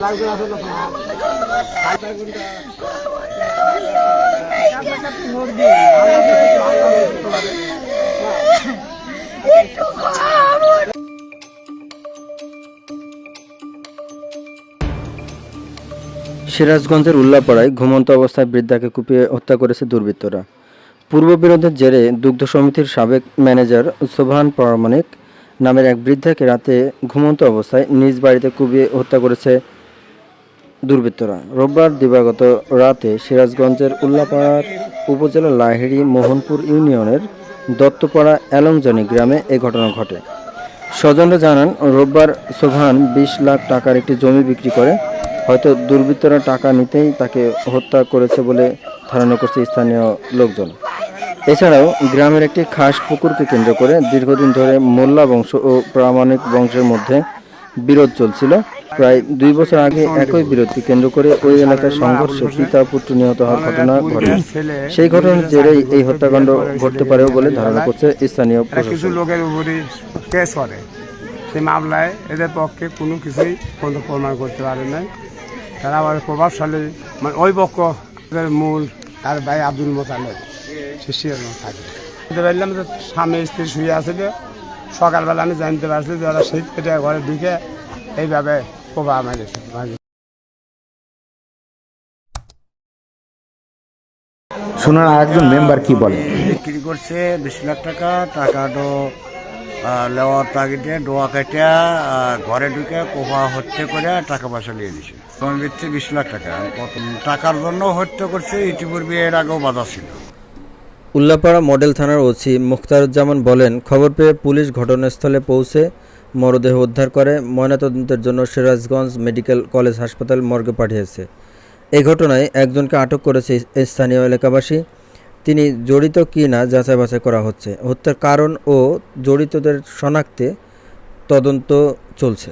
সিরাজগঞ্জের উল্লাপাড়ায় ঘুমন্ত অবস্থায় বৃদ্ধাকে কুপিয়ে হত্যা করেছে দুর্বৃত্তরা। পূর্ববিরোধের জেরে দুগ্ধ সমিতির সাবেক ম্যানেজার সোবহান প্রামাণিক নামের এক বৃদ্ধাকে রাতে ঘুমন্ত অবস্থায় নিজ বাড়িতে কুপিয়ে হত্যা করেছে দুর্বৃত্তরা। রোববার দিবাগত রাতে সিরাজগঞ্জের উল্লাপাড়ার উপজেলার লাহিড়ী মোহনপুর ইউনিয়নের দত্তপাড়া এলংজানি গ্রামে এ ঘটনা ঘটে। স্বজনরা জানান, রোববার সোবহান 20 লাখ টাকার একটি জমি বিক্রি করে হয়তো দুর্বৃত্তরা টাকা নিতেই তাকে হত্যা করেছে বলে ধারণা করছে স্থানীয় লোকজন। এছাড়াও গ্রামের একটি খাস পুকুরকে কেন্দ্র করে দীর্ঘদিন ধরে মোল্লা বংশ ও প্রামাণিক বংশের মধ্যে বিরোধ চলছিল। প্রায় 2 বছর আগে একই বিরোধকে কেন্দ্র করে ওই এলাকায় সংঘর্ষে পিতা পুত্র নিহত হওয়ার ঘটনা ঘটে। সেই ঘটনার জেরেই এই হত্যাকাণ্ড ঘটতে পারে বলে ধারণা করছে স্থানীয় কিছু লোকের উপরে কেস করে। সেই মামলায় এদের পক্ষে কোনো কিছুই প্রমাণ করতে পারে নাই। তারা আবার প্রভাবশালী, মানে ওই পক্ষ মূল তার ভাই আব্দুল মোতালেব শিষ্যের থাকে। জানতে পারলাম যে স্বামী স্ত্রী শুয়ে আছে। সকালবেলা আমি জানতে পারছি যে ওরা শীত পেটে ঘরে ঢুকে এইভাবে প্রভাব মেরেছে। শোনার আরেকজন মেম্বার কি বলে? বিক্রি করছে 20 লাখ টাকা। টাকাটা নেওয়ার তাগিদে ডোয়া কাটিয়া ঘরে ঢুকে কোপা হত্যা করে টাকা পয়সা নিয়ে দিছে। জমি বেচছে 20 লাখ টাকা। প্রথম টাকার জন্য হত্যা করছে, ইতিপূর্বে এর আগেও বাধা ছিল। উল্লাপাড়া মডেল থানার ওসি মুখতারুজ্জামান বলেন, খবর পেয়ে পুলিশ ঘটনাস্থলে পৌঁছে মরদেহ উদ্ধার করে ময়নাতদন্তের জন্য সিরাজগঞ্জ মেডিকেল কলেজ হাসপাতাল মর্গে পাঠিয়েছে। এই ঘটনায় একজনকে আটক করেছে স্থানীয় এলাকাবাসী। তিনি জড়িত কি না যাচাই বাছাই করা হচ্ছে। হত্যার কারণ ও জড়িতদের শনাক্তে তদন্ত চলছে।